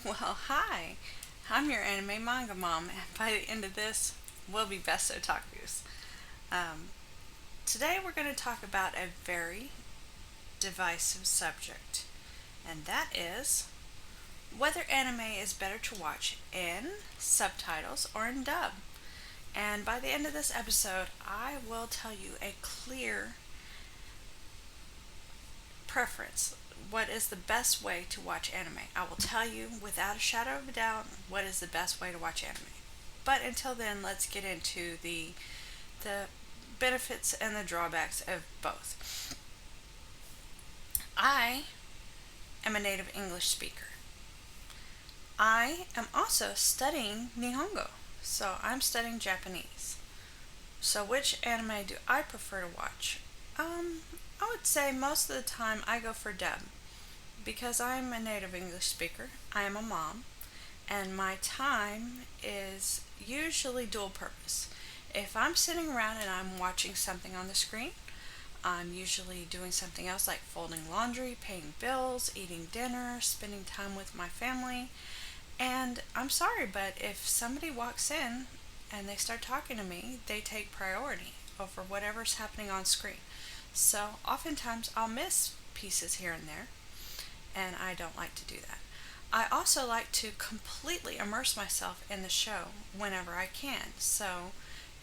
Well, hi. I'm your anime manga mom, and by the end of this, we'll be best otakus. Um, Today, we're going to talk about a very divisive subject, and that is whether anime is better to watch in subtitles or in dub. And by the end of this episode, I will tell you a clear preference. What is the best way to watch anime? I will tell you without a shadow of a doubt what is the best way to watch anime. But until then, let's get into the benefits and the drawbacks of both. I am a native English speaker. I am also studying Nihongo, so I'm studying Japanese. So which anime do I prefer to watch? I would say most of the time I go for dub because I'm a native English speaker. I am a mom, and my time is usually dual purpose. If I'm sitting around and I'm watching something on the screen, I'm usually doing something else like folding laundry, paying bills, eating dinner, spending time with my family. And I'm sorry, but if somebody walks in and they start talking to me, they take priority over whatever's happening on screen. So oftentimes I'll miss pieces here and there, and I don't like to do that. I also like to completely immerse myself in the show whenever I can. So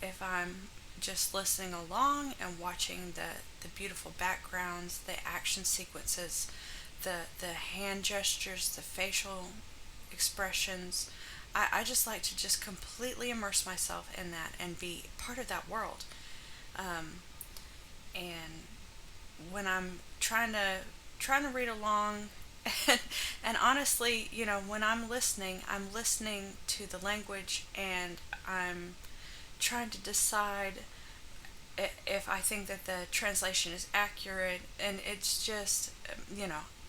if I'm just listening along and watching the beautiful backgrounds, the action sequences, the hand gestures, the facial expressions, I just like to just completely immerse myself in that and be part of that world. Um, and when I'm trying to read along, and, and honestly, when I'm listening to the language, and I'm trying to decide if I think that the translation is accurate, and it's just,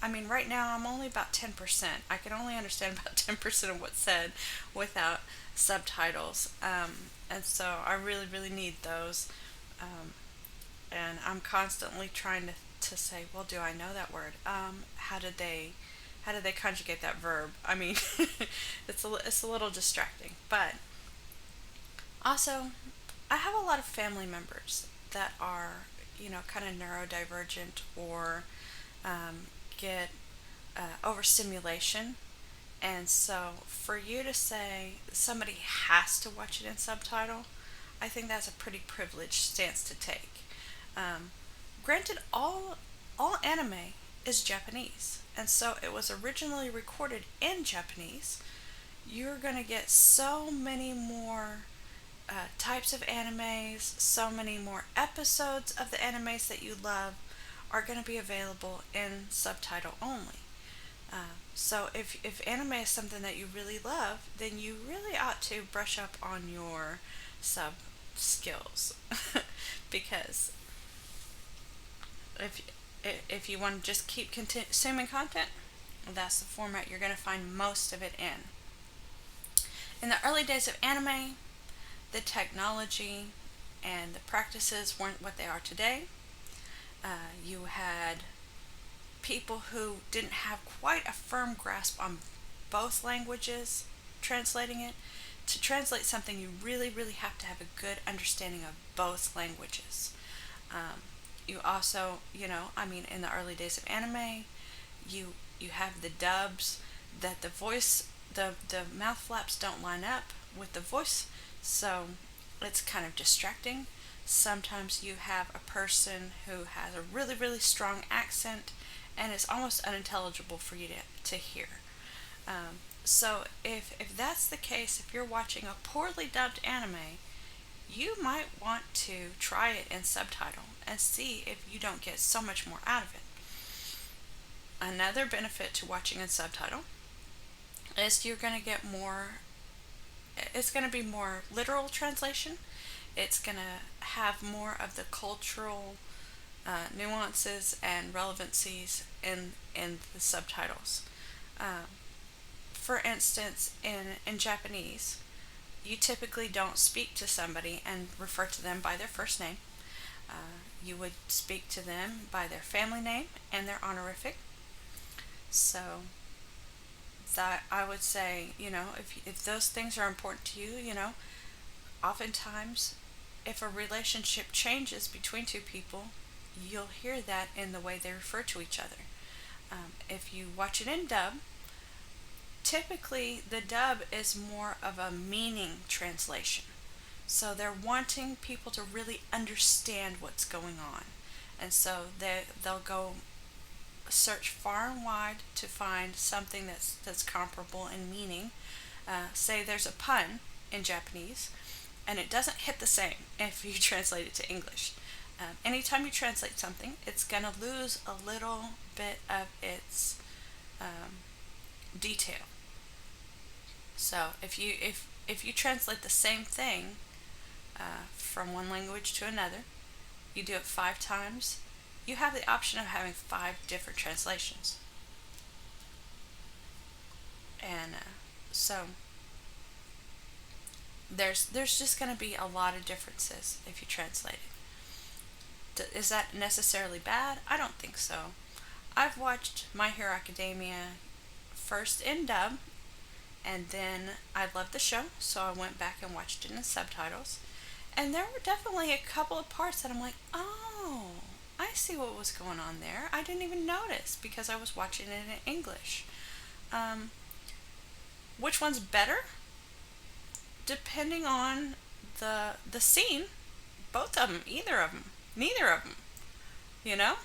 I mean, right now I'm only about 10%. I can only understand about 10% of what's said without subtitles. And so I really, really need those. Um, and I'm constantly trying to say, well, do I know that word? How did they conjugate that verb? I mean, it's a little distracting. But also, I have a lot of family members that are, kind of neurodivergent, or get overstimulation. And so for you to say somebody has to watch it in subtitle, I think that's a pretty privileged stance to take. Um, Granted, all anime is Japanese, and so it was originally recorded in Japanese. You're gonna get so many more types of animes, so many more episodes of the animes that you love are going to be available in subtitle only. So if anime is something that you really love, then you really ought to brush up on your sub skills because if if you want to just keep consuming content, that's the format you're going to find most of it in. In the early days of anime, the technology and the practices weren't what they are today. You had people who didn't have quite a firm grasp on both languages translating it. To translate something, you really, really have to have a good understanding of both languages. Um, you also, I mean, in the early days of anime, you have the dubs that the mouth flaps don't line up with the voice, so it's kind of distracting. Sometimes you have a person who has a really, really strong accent, and it's almost unintelligible for you to hear. So if that's the case, if you're watching a poorly dubbed anime, you might want to try it in subtitle and see if you don't get so much more out of it. Another benefit to watching in subtitle is you're going to get more, it's going to be more literal translation. It's going to have more of the cultural nuances and relevancies in the subtitles. Um, for instance, in Japanese, you typically don't speak to somebody and refer to them by their first name. You would speak to them by their family name and their honorific. So that I would say, if those things are important to you, oftentimes if a relationship changes between two people, you'll hear that in the way they refer to each other. If you watch it in dub, typically the dub is more of a meaning translation. So they're wanting people to really understand what's going on. And so they'll go search far and wide to find something that's comparable in meaning. Say there's a pun in Japanese, and it doesn't hit the same if you translate it to English. Anytime you translate something, it's going to lose a little bit of its detail. So if you translate the same thing from one language to another, you do it 5 times, you have the option of having 5 different translations. And so there's just going to be a lot of differences if you translate it. Is that necessarily bad? I don't think so. I've watched My Hero Academia first in dub, and then I loved the show, so I went back and watched it in subtitles. And there were definitely a couple of parts that I'm like, oh, I see what was going on there. I didn't even notice because I was watching it in English. Which one's better? Depending on the scene, both of them, either of them, neither of them. You know,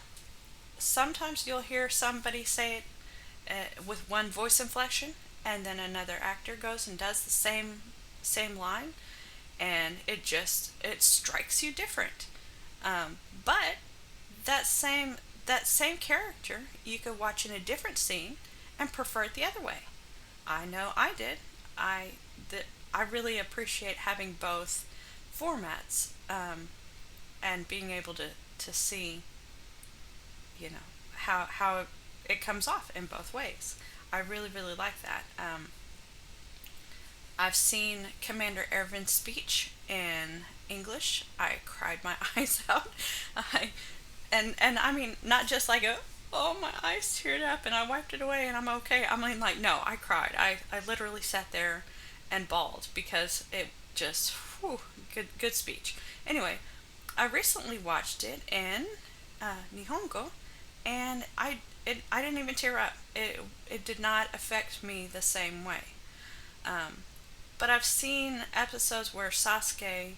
sometimes you'll hear somebody say it with one voice inflection, and then another actor goes and does the same line, and it strikes you different. But that same character you could watch in a different scene and prefer it the other way. I know I did. I really appreciate having both formats, and being able to see, how it comes off in both ways. I really, really like that. I've seen Commander Ervin's speech in English. I cried my eyes out. And I mean, not just like oh, my eyes teared up and I wiped it away and I'm okay. I mean, like, no, I cried. I literally sat there and bawled because it just, whew, good speech. Anyway, I recently watched it in Nihongo, and I didn't even tear up. It did not affect me the same way. But I've seen episodes where seen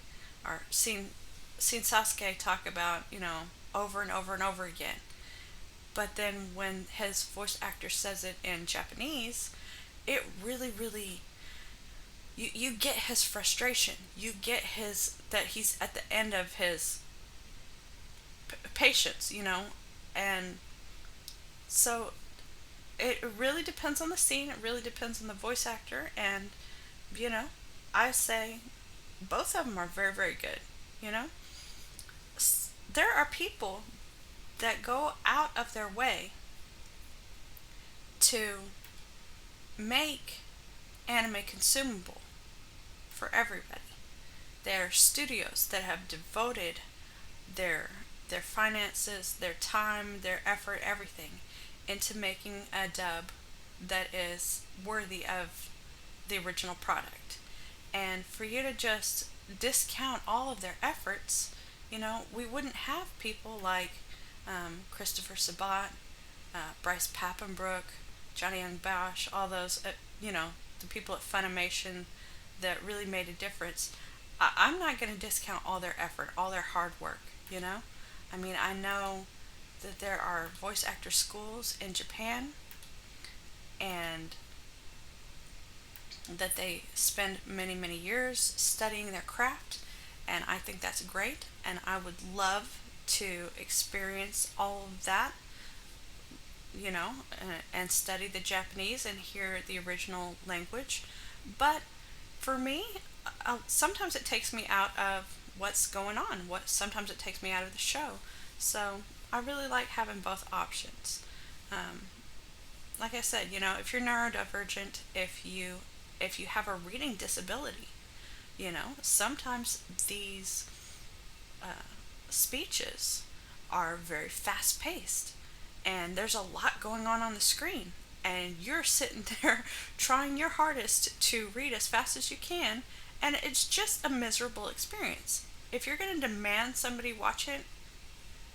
Sasuke talk about, over and over and over again. But then when his voice actor says it in Japanese, it really, really, you get his frustration. You get that he's at the end of his patience, and so it really depends on the scene. It really depends on the voice actor, and I say both of them are very, very good. There are people that go out of their way to make anime consumable for everybody. There are studios that have devoted their finances, their time, their effort, everything into making a dub that is worthy of the original product. And for you to just discount all of their efforts, we wouldn't have people like Christopher Sabat, Bryce Papenbrook, Johnny Young Bosch, all those, the people at Funimation that really made a difference. I'm not going to discount all their effort, all their hard work, I mean, I know that there are voice actor schools in Japan, and that they spend many, many years studying their craft, and I think that's great, and I would love to experience all of that, and study the Japanese and hear the original language. But for me, sometimes it takes me out of what's going on. Sometimes it takes me out of the show. So I really like having both options. Like I said, if you're neurodivergent, if you have a reading disability, sometimes these speeches are very fast paced, and there's a lot going on the screen, and you're sitting there trying your hardest to read as fast as you can, and it's just a miserable experience. If you're going to demand somebody watch it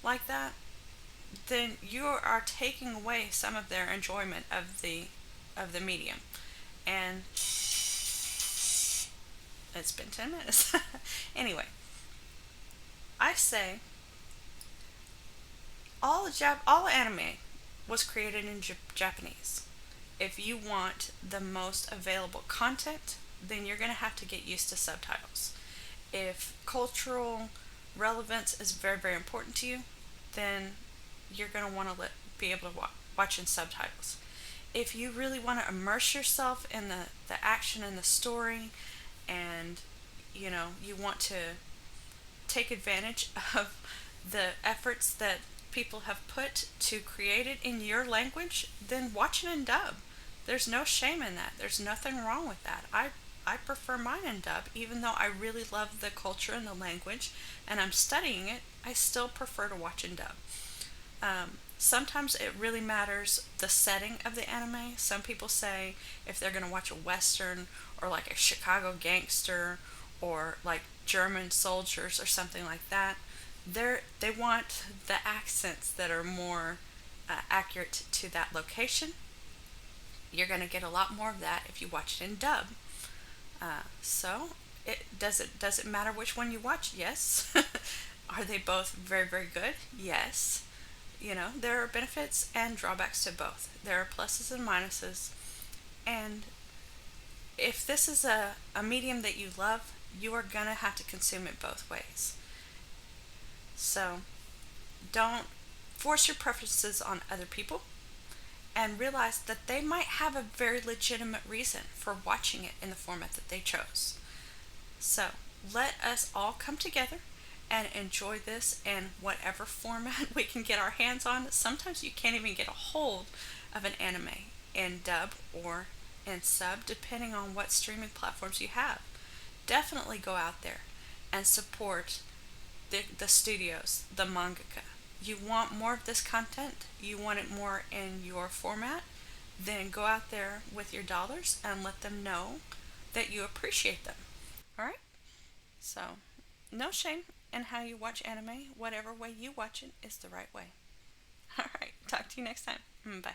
like that, then you are taking away some of their enjoyment of the medium. And it's been 10 minutes. Anyway, I say all anime was created in Japanese. If you want the most available content, then you're going to have to get used to subtitles. If cultural relevance is very, very important to you, then you're going to want to be able to watch in subtitles. If you really want to immerse yourself in the action and the story, and you want to take advantage of the efforts that people have put to create it in your language, then watch it in dub. There's no shame in that. There's nothing wrong with that. I prefer mine in dub, even though I really love the culture and the language and I'm studying it, I still prefer to watch in dub. Sometimes it really matters the setting of the anime. Some people say if they're going to watch a Western or like a Chicago gangster or like German soldiers or something like that, they want the accents that are more accurate to that location. You're going to get a lot more of that if you watch it in dub. So, does it matter which one you watch? Yes. Are they both very, very good? Yes. There are benefits and drawbacks to both. There are pluses and minuses. And if this is a medium that you love, you are going to have to consume it both ways. So, don't force your preferences on other people and realize that they might have a very legitimate reason for watching it in the format that they chose. So, let us all come together and enjoy this in whatever format we can get our hands on. Sometimes you can't even get a hold of an anime in dub or in sub, depending on what streaming platforms you have. Definitely go out there and support the studios, the mangaka. You want more of this content, you want it more in your format, then go out there with your dollars and let them know that you appreciate them. Alright? So, no shame in how you watch anime. Whatever way you watch it is the right way. Alright, talk to you next time. Bye.